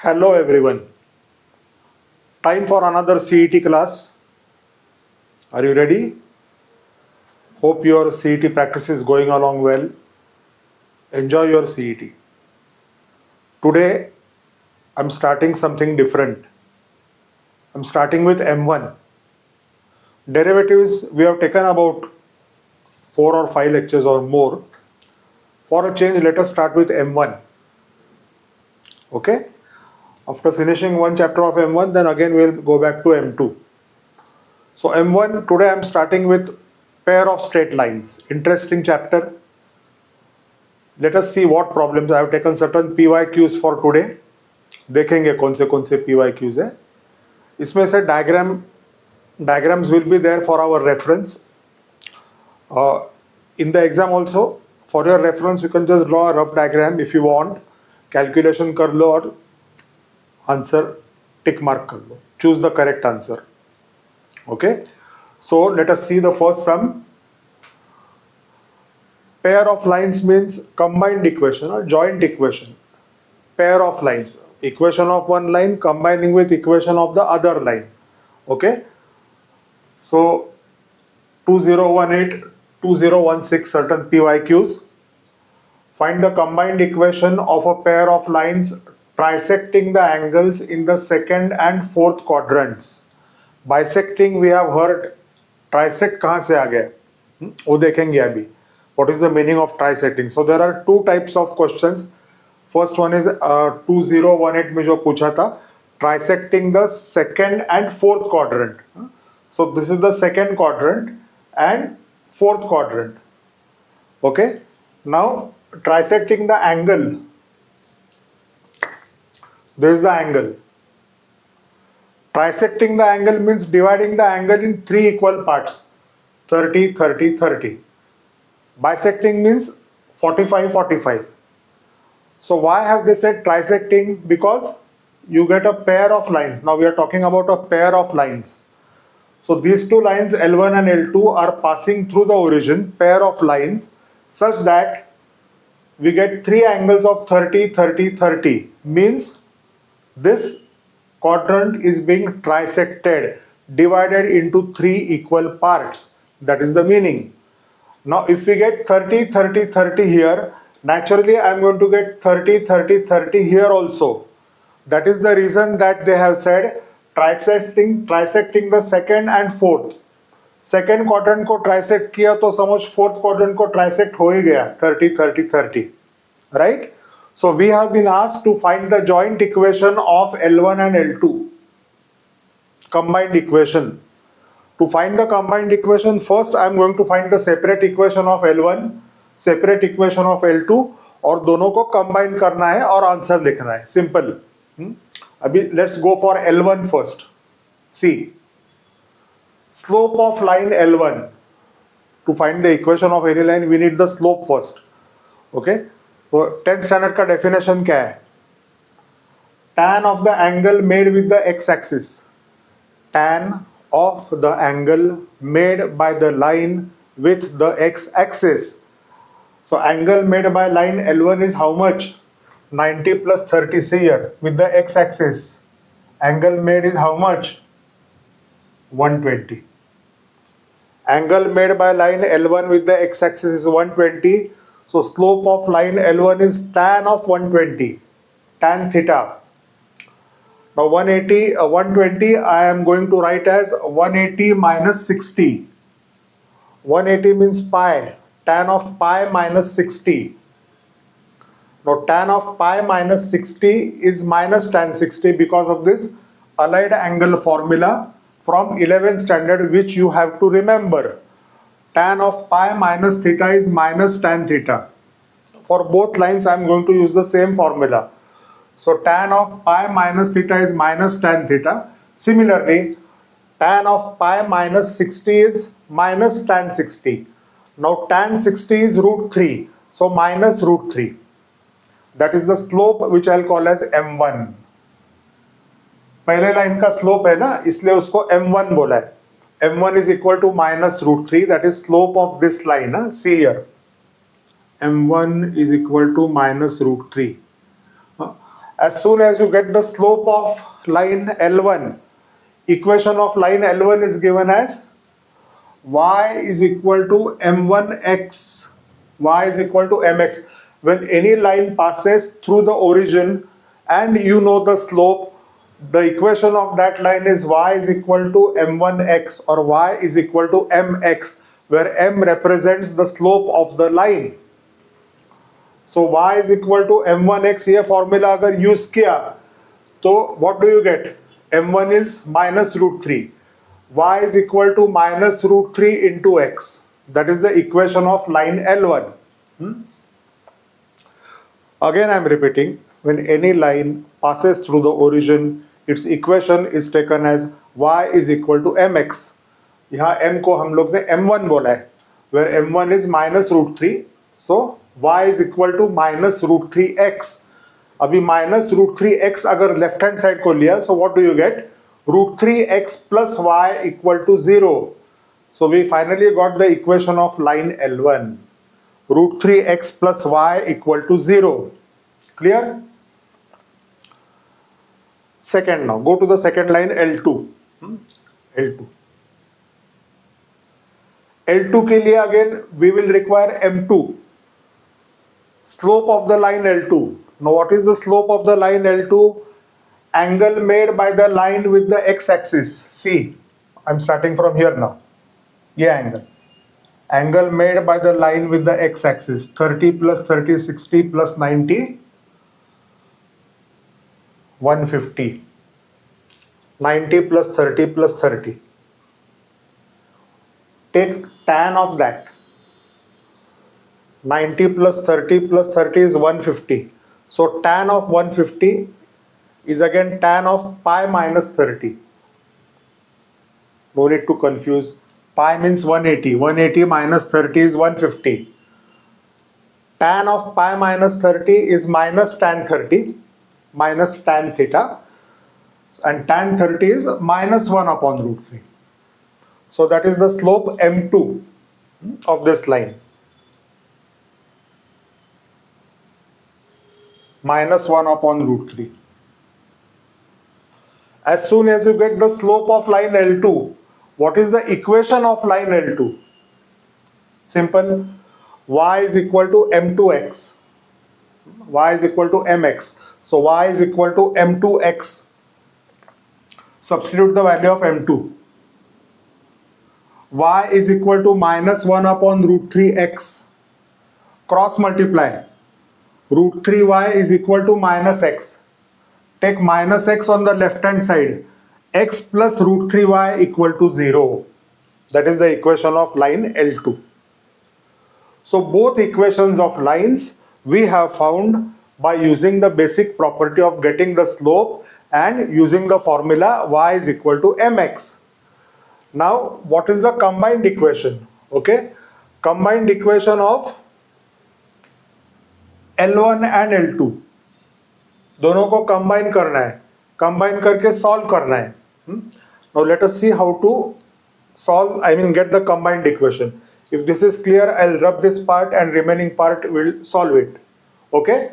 Hello everyone. Time for another CET class. Are you ready? Hope your CET practice is going along well. Enjoy your CET. Today I'm starting something different. I'm starting with M1. Derivatives we have taken about 4 or 5 lectures or more. For a change, let us start with M1. Okay? After finishing one chapter of M1, then again we'll go back to M2. So M1, today I'm starting with pair of straight lines. Interesting chapter. Let us see what problems. I have taken certain PYQs for today. देखेंगे कौन से PYQs है. इसमें से diagrams will be there for our reference. In the exam also, for your reference, you can just draw a rough diagram if you want. Calculation कर लो और answer tick mark कर लो. Choose the correct answer. Okay. So let us see the first sum. Pair of lines means combined equation or joint equation. Pair of lines. Equation of one line combining with equation of the other line. Okay. So 2018, 2016 certain PYQs. Find the combined equation of a pair of lines trisecting the angles in the second and fourth quadrants. Bisecting we have heard. Trisect कहाँ से आ गया? वो देखेंगे अभी. What is the meaning of trisecting? So there are two types of questions. First one is 2018 में जो पूछा था, trisecting the second and fourth quadrant. So this is the second quadrant and fourth quadrant. Okay. Now trisecting the angle. This is the angle. Trisecting the angle means dividing the angle in 3 equal parts. 30, 30, 30. Bisecting means 45, 45. So why have they said trisecting? Because you get a pair of lines. Now we are talking about a pair of lines. So these two lines L1 and L2 are passing through the origin, pair of lines, such that we get 3 angles of 30, 30, 30. Means this quadrant is being trisected, divided into 3 equal parts. That is the meaning. Now if we get 30, 30, 30 here, naturally I am going to get 30, 30, 30 here also. That is the reason that they have said trisecting the second and fourth. Second quadrant को trisect किया तो समझ fourth quadrant को trisect हो ही गया 30, 30, 30. Right? So we have been asked to find the joint equation of L1 and L2. Combined equation. To find the combined equation, first I am going to find the separate equation of L1, separate equation of L2 और दोनों को combine करना है और answer लिखना है. Simple. अभी let's go for L1 first. See. Slope of line L1. To find the equation of any line, we need the slope first. Okay. So 10th standard का definition क्या है? Tan of the angle made with the x-axis. Tan of the angle made by the line with the x-axis. So angle made by line L1 is how much? 90 plus 30 here with the x-axis. Angle made is how much? 120. Angle made by line L1 with the x-axis is 120. So slope of line L1 is tan of 120, tan theta. Now 120 I am going to write as 180 minus 60. 180 means pi, tan of pi minus 60. Now tan of pi minus 60 is minus tan 60 because of this allied angle formula from 11th standard, which you have to remember. Tan of pi minus theta is minus tan theta. For both lines I am going to use the same formula. So tan of pi minus theta is minus tan theta. Similarly, tan of pi minus 60 is minus tan 60. Now tan 60 is root 3. So minus root 3. That is the slope which I will call as M1. पहले line का slope है ना, इसलिए उसको M1 बोला है. M1 is equal to minus root 3. That is slope of this line. See here. M1 is equal to minus root 3. as soon as you get the slope of line L1, equation of line L1 is given as y is equal to m1x, y is equal to mx. When any line passes through the origin and you know the slope, the equation of that line is y is equal to m1x or y is equal to mx, where m represents the slope of the line. So y is equal to m1x, ये formula अगर use किया तो what do you get? m1 is minus root 3. Y is equal to minus root 3 into x. That is the equation of line L1. Again I am repeating, when any line passes through the origin, its equation is taken as y is equal to mx. यहाँ m को हम लोग ने m1 बोला है, where m1 is minus root 3. So y is equal to minus root 3x. अभी minus root 3x अगर left hand side को लिया, so what do you get? Root 3x plus y equal to 0. So we finally got the equation of line L1. Root 3x plus y equal to 0. Clear? Second now, go to the second line L2. L2. L2 के लिए again we will require m2. Slope of the line L2. Now what is the slope of the line L2? Angle made by the line with the x-axis. See, I'm starting from here now. Yeah, angle made by the line with the x-axis. 30 plus 30, 60 plus 90, 150. 90 plus 30 plus 30. Take tan of that. 90 plus 30 plus 30 is 150. So tan of 150 is again tan of pi minus 30. No need to confuse. Pi means 180. 180 minus 30 is 150. Tan of pi minus 30 is minus tan 30, minus tan theta. And tan 30 is minus 1 upon root 3. So that is the slope m2 of this line. Minus 1 upon root 3. As soon as you get the slope of line L2, what is the equation of line L2? Simple. Y is equal to m2x. Y is equal to mx. So y is equal to m2x. Substitute the value of m2. Y is equal to minus 1 upon root 3x. Cross multiply. Root 3y is equal to minus x. Take minus x on the left hand side. X plus root 3y equal to 0. That is the equation of line L2. So both equations of lines we have found by using the basic property of getting the slope and using the formula y is equal to mx. Now what is the combined equation? Okay, combined equation of L1 and L2 दोनों को combine करना है, combine करके solve करना है. Now let us see how to solve, get the combined equation. If this is clear, I'll rub this part and remaining part will solve it. Okay,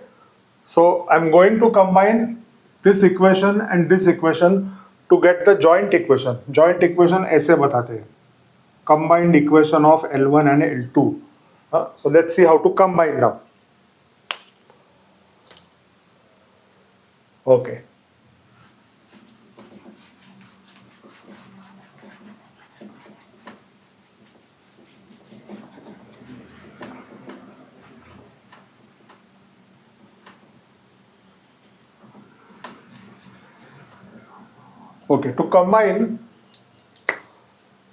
so I'm going to combine this equation and this equation to get the joint equation. Joint equation ऐसे बताते हैं, combined equation of L1 and L2. So let's see how to combine now. Okay. Okay, to combine,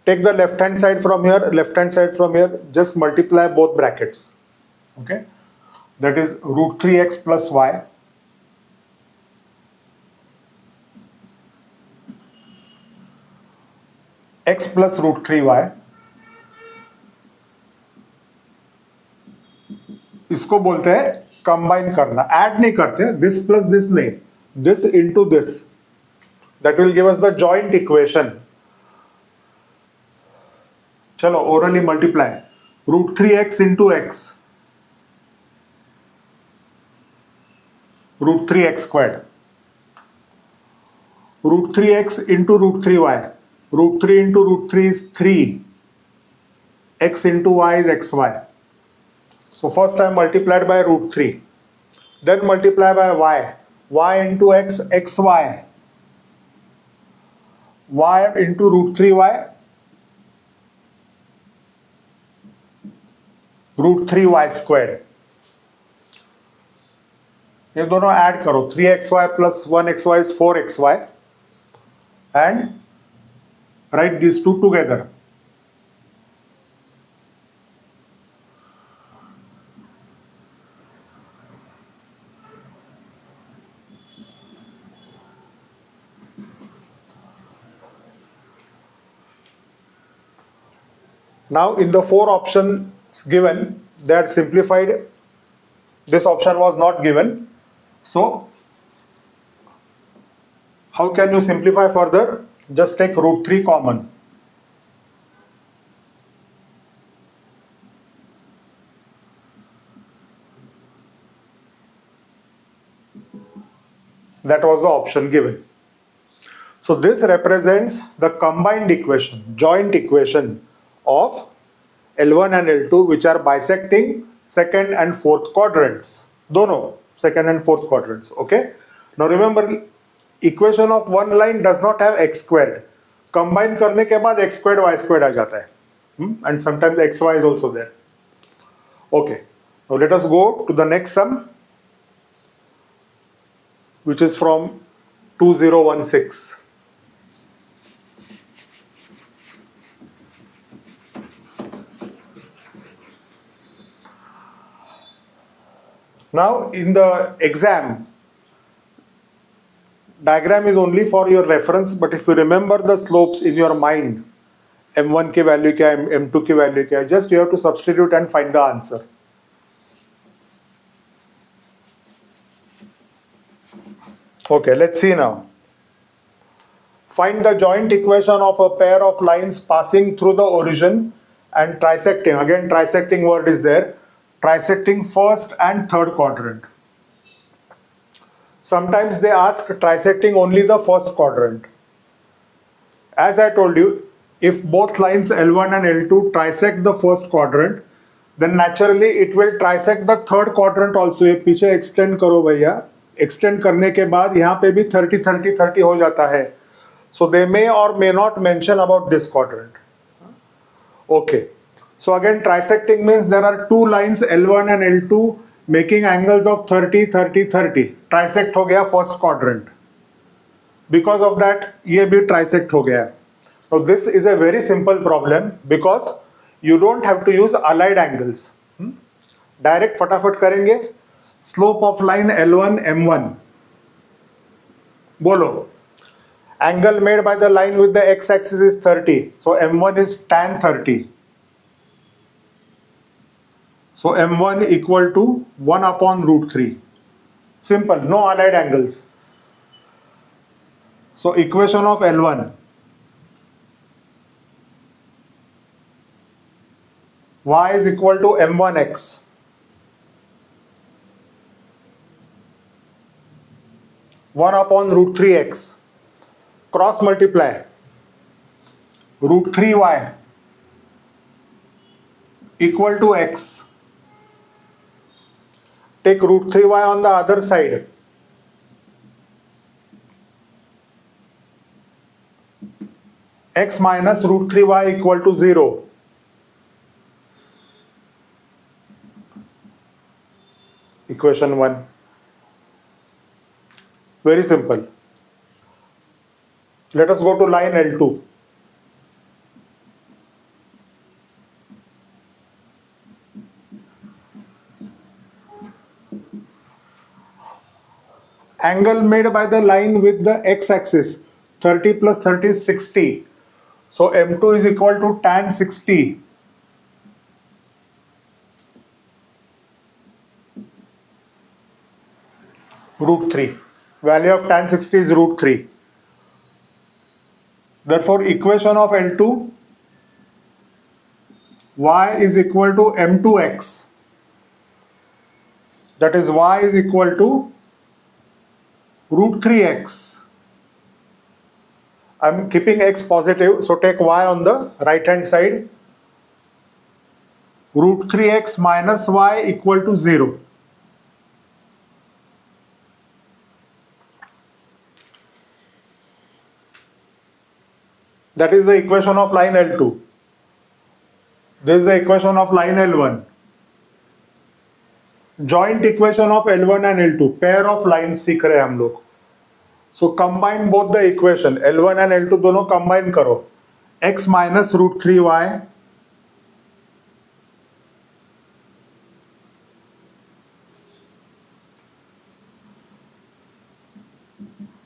take the left hand side from here, left hand side from here, just multiply both brackets. Okay, that is root 3x plus y. X plus root 3y. इसको बोलते हैं combine करना, add नहीं करते, this plus this नहीं, this into this, that will give us the joint equation. चलो ओरली multiply, root 3x into एक्स, root 3x squared. root 3x into root 3y. Root 3 into root 3 is 3. X into y is xy. So first I multiplied by root 3. Then multiply by y. Y into x, xy. Y into root 3y. Root 3y squared. ये दोनों add करो. 3xy plus 1xy is 4xy. And write these two together. Now in the four options given, they are simplified. This option was not given. So how can you simplify further? Just take root 3 common. That was the option given. So this represents the combined equation, joint equation of L1 and L2, which are bisecting second and fourth quadrants. Dono second and fourth quadrants. Okay. Now remember, equation of one line does not have x squared. Combine करने के बाद x squared y squared आ जाता है. And sometimes xy is also there. Okay. Now let us go to the next sum, which is from 2016. Now in the exam, diagram is only for your reference, but if you remember the slopes in your mind, m1 की value क्या है, m2 की value क्या है, just you have to substitute and find the answer. Okay, let's see now. Find the joint equation of a pair of lines passing through the origin and trisecting. Again, trisecting word is there. Trisecting first and third quadrant. Sometimes they ask trisecting only the first quadrant. As I told you, if both lines L1 and L2 trisect the first quadrant, then naturally it will trisect the third quadrant also. ये पीछे extend करो भैया. Extend करने के बाद यहाँ पे भी 30, 30, 30 हो जाता है. So they may or may not mention about this quadrant. Okay. So again, trisecting means there are two lines L1 and L2 making angles of 30, 30, 30. Trisect हो गया first quadrant. Because of that, ये भी trisect हो गया. Now this is a very simple problem because you don't have to use allied angles. Direct फटाफट करेंगे. Slope of line L1 M1. बोलो. Angle made by the line with the x-axis is 30. So M1 is tan 30. So M1 equal to 1 upon root 3. Simple, no allied angles. So equation of L1. Y is equal to M1x. One upon root 3x. Cross multiply. Root 3y equal to x. Take root 3y on the other side. X minus root 3y equal to 0. Equation 1. Very simple. Let us go to line L2. Angle made by the line with the x-axis, 30 plus 30 is 60. So M2 is equal to tan 60. Root 3. Value of tan 60 is root 3. Therefore, equation of L2, y is equal to M2x. That is y is equal to root 3x. I'm keeping x positive, so take y on the right hand side. Root 3x minus y equal to 0. That is the equation of line L2. This is the equation of line L1. Joint equation of L1 and L2. Pair of lines सीख रहे हैं हम लोग. So combine both the equation. L1 and L2 दोनों combine करो. X minus root 3y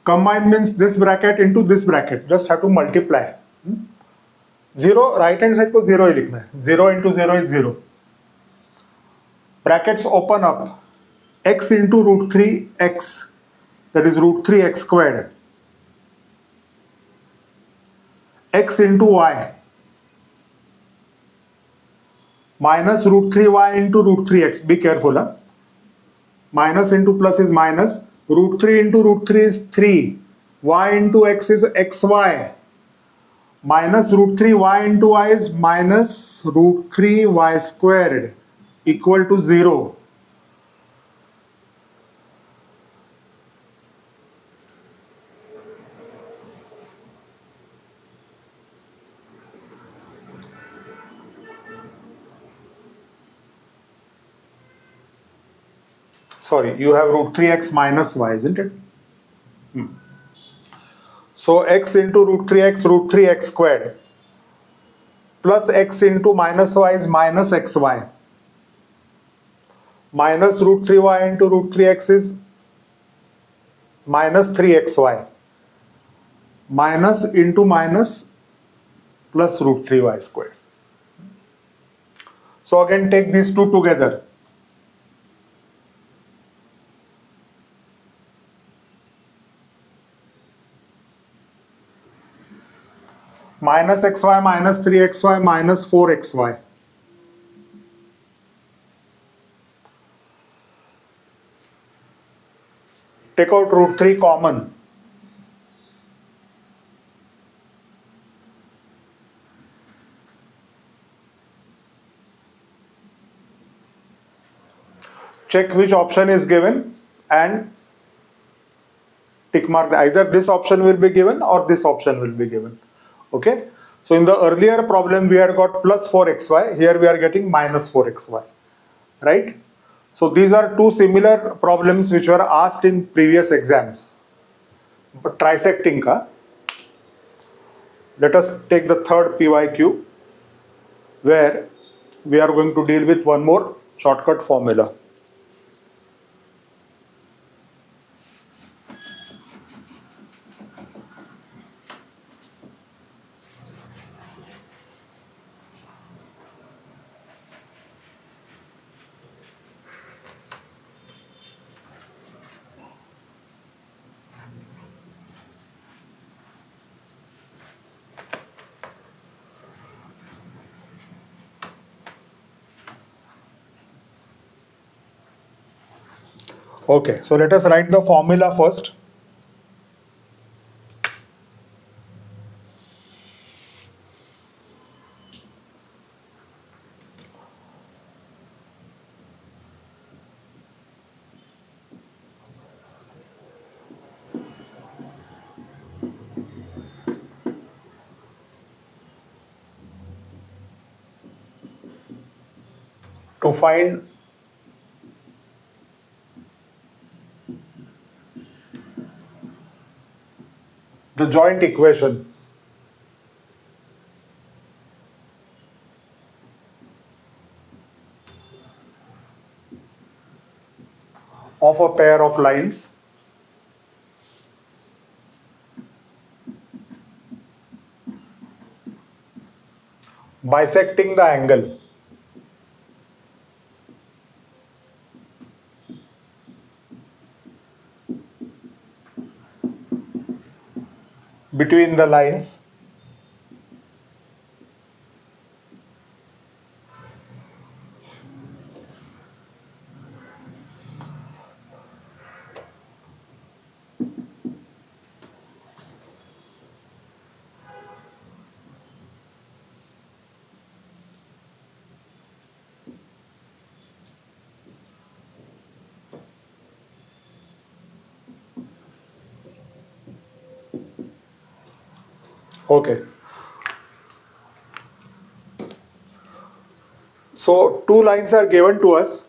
combine means this bracket into this bracket. Just have to multiply. 0 right hand side को 0 ही लिखना है. 0 into 0 is 0. Brackets open up. X into root 3x, that is root 3x squared. X into y minus root 3y into root 3x. Be careful, huh? Minus into plus is minus. Root 3 into root 3 is 3. Y into x is xy. Minus root 3 y into y is minus root 3 y squared equal to 0. Sorry, you have root 3x minus y, isn't it? So x into root 3x squared plus x into minus y is minus xy. Minus root 3y into root 3x is minus 3xy. Minus into minus plus root 3y squared. So again take these two together. Minus xy minus 3xy minus 4xy. Take out root 3 common. Check which option is given and tick mark. Either this option will be given or this option will be given. Okay, so in the earlier problem we had got plus 4xy, here we are getting minus 4xy, right? So these are two similar problems which were asked in previous exams. But trisecting ka, let us take the third PYQ where we are going to deal with one more shortcut formula. Okay, so let us write the formula first. To find the joint equation of a pair of lines bisecting the angle between the lines Okay. So two lines are given to us.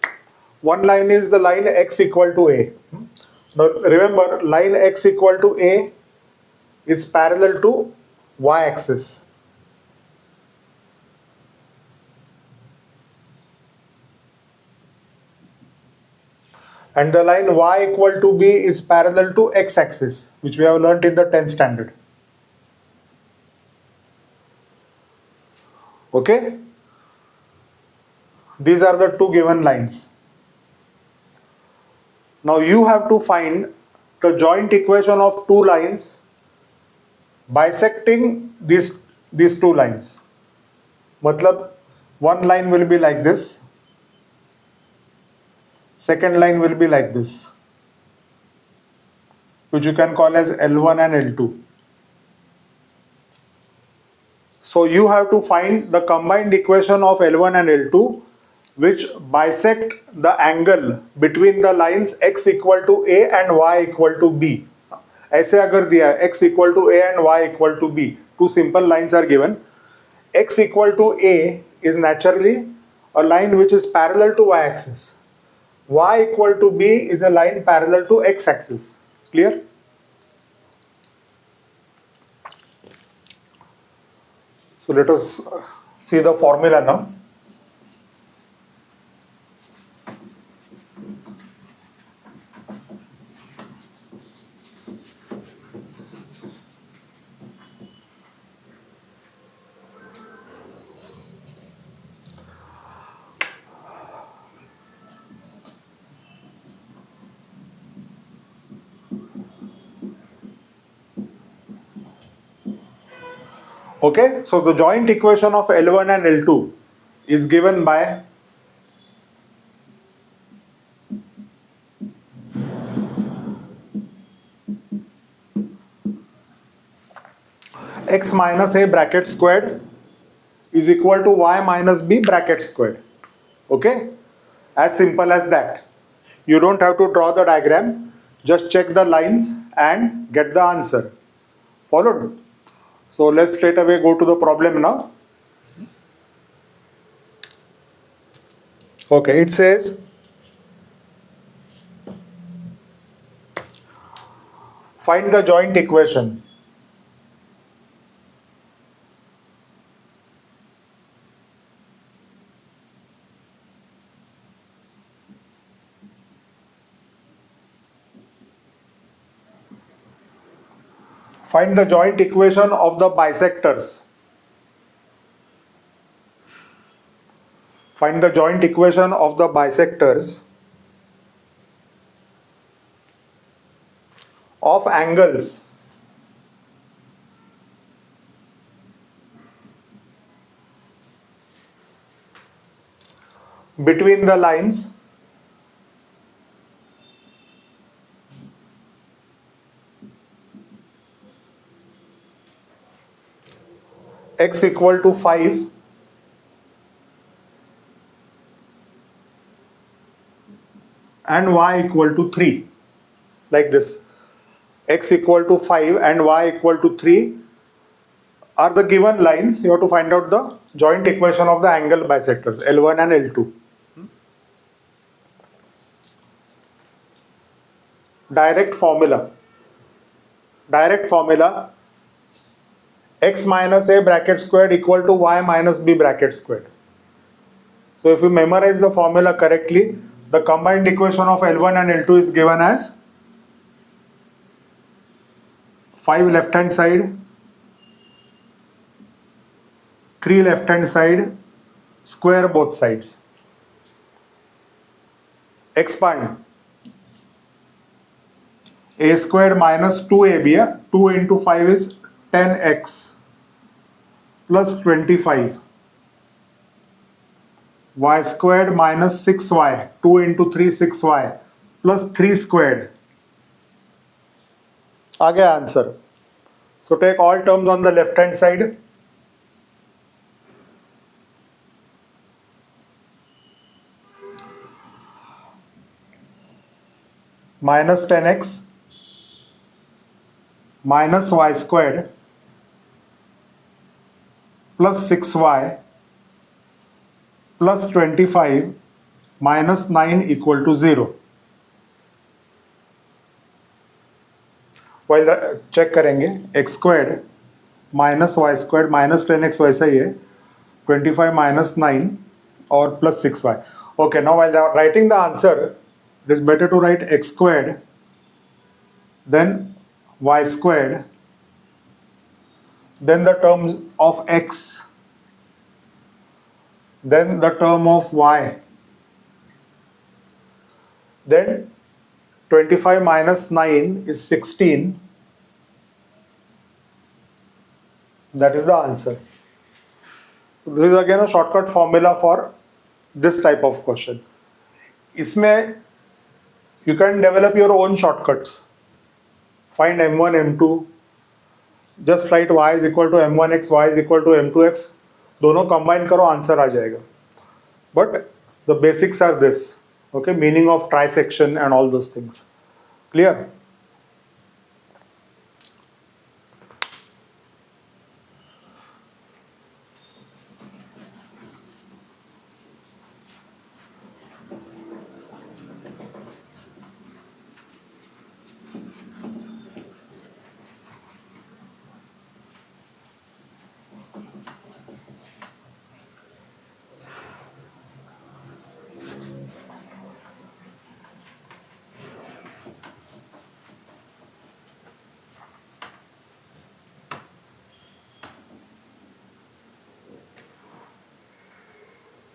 One line is the line x equal to a. Now remember, line x equal to a is parallel to y axis. And the line y equal to b is parallel to x axis, which we have learnt in the 10th standard. Okay? These are the two given lines. Now you have to find the joint equation of two lines bisecting these two lines. Matlab, one line will be like this, second line will be like this, which you can call as L1 and L2. So you have to find the combined equation of L1 and L2 which bisect the angle between the lines x equal to a and y equal to b. ऐसे अगर दिया है x equal to a and y equal to b, two simple lines are given. X equal to a is naturally a line which is parallel to y axis. Y equal to b is a line parallel to x axis. Clear? So let us see the formula now. Okay, so the joint equation of L1 and L2 is given by x minus a bracket squared is equal to y minus b bracket squared. Okay, as simple as that. You don't have to draw the diagram, just check the lines and get the answer. Followed? So let's straight away go to the problem now. Okay, it says find the joint equation. Find the joint equation of the bisectors. Find the joint equation of the bisectors of angles between the lines x equal to 5 and y equal to 3, like this. X equal to 5 and y equal to 3 are the given lines. You have to find out the joint equation of the angle bisectors L1 and L2. Direct formula. X minus a bracket squared equal to y minus b bracket squared. So if you memorize the formula correctly, the combined equation of L1 and L2 is given as 5 left hand side, 3 left hand side, square both sides. Expand. A squared minus 2ab, 2 into 5 is 10x plus 25. Y squared minus 6y, 2 into 3 6y plus 3 squared. आ गया answer. So take all terms on the left hand side. Minus 10x minus y squared plus 6y plus 25 minus 9 equal to 0. While check करेंगे x squared minus y squared minus 10x वैसा ही है 25 minus 9 और plus 6y. Okay, now while writing the answer, it is better to write x squared, then y squared, then the terms of x, then the term of y, then 25 minus 9 is 16. That is the answer. This is again a shortcut formula for this type of question. इसमें you can develop your own shortcuts. Find m1, m2. Just write y is equal to m1x, y is equal to m2x. दोनों combine करो, answer आ जाएगा. But the basics are this. Okay, meaning of trisection and all those things. Clear?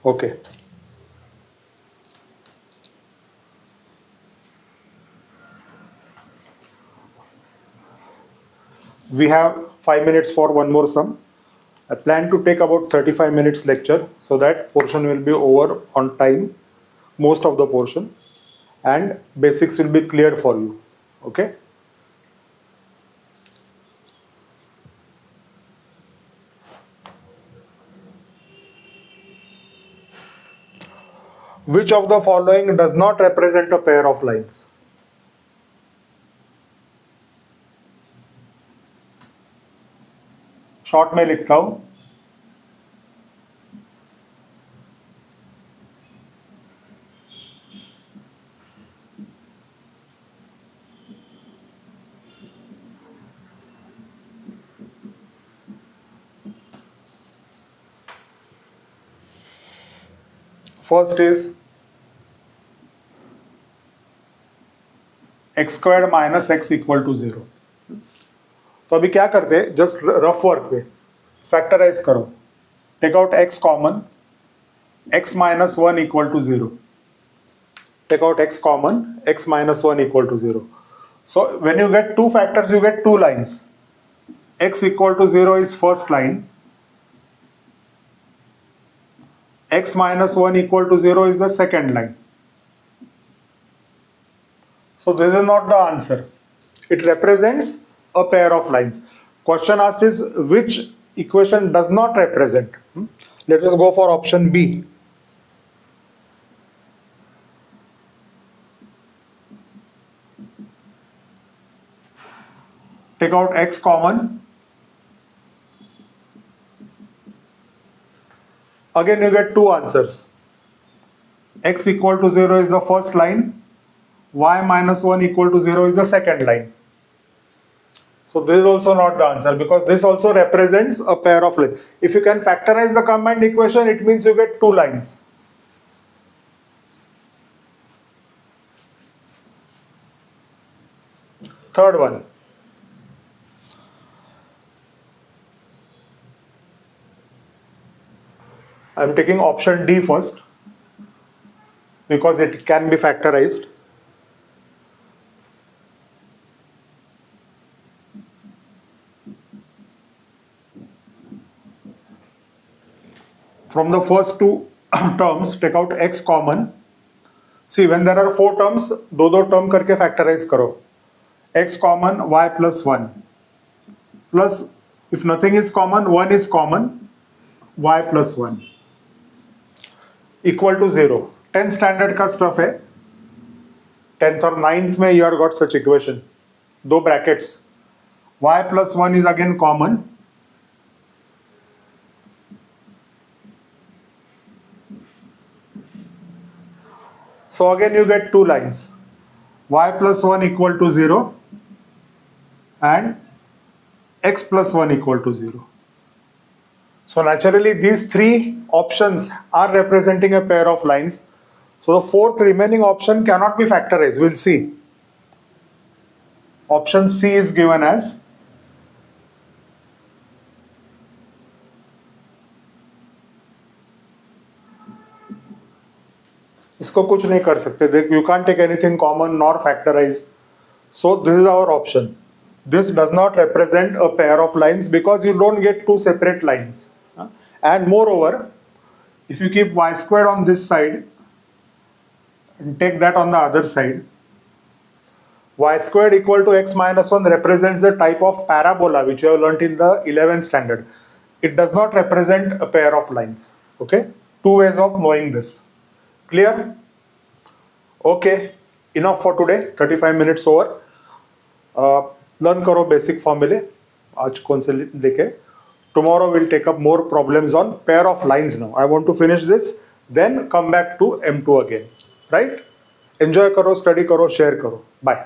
Okay. We have 5 minutes for one more sum. I plan to take about 35 minutes lecture so that portion will be over on time, most of the portion, and basics will be cleared for you. Okay. Which of the following does not represent a pair of lines? Short में लिखता हूं. First is x squared minus x equal to 0. तो अभी क्या करते हैं, just rough work पे factorise करो. Take out x common, x minus 1 equal to 0. Take out x common, x minus 1 equal to 0. So when you get two factors, you get two lines. X equal to 0 is first line. X minus 1 equal to 0 is the second line. So this is not the answer. It represents a pair of lines. Question asked is which equation does not represent? Let us go for option B. Take out x common. Again you get two answers. X equal to 0 is the first line. Y minus 1 equal to 0 is the second line. So this is also not the answer because this also represents a pair of lines. If you can factorize the combined equation, it means you get two lines. Third one. I am taking option D first because it can be factorized. From the first two terms, take out x common. See, when there are four terms, दो term करके factorize करो. X common, y plus 1. Plus, if nothing is common, 1 is common, y plus 1. Equal to 0. 10th standard का stuff है. 10th और 9th में you have got such equation. दो brackets. Y plus 1 is again common. So again you get two lines, y plus 1 equal to 0 and x plus 1 equal to 0. So naturally these three options are representing a pair of lines. So the fourth remaining option cannot be factorized. We'll see. Option C is given as इसको कुछ नहीं कर सकते. You can't take anything common nor factorize. So this is our option. This does not represent a pair of lines because you don't get two separate lines. And moreover, if you keep y squared on this side and take that on the other side, y squared equal to x minus 1 represents a type of parabola which you have learnt in the 11th standard. It does not represent a pair of lines. Okay? Two ways of knowing this. Clear? Okay. Enough for today. 35 minutes over. Learn karo basic formulae. आज कौन से देखे? Tomorrow we'll take up more problems on pair of lines now. I want to finish this, then come back to M2 again. Right? Enjoy karo, study karo, share karo. Bye.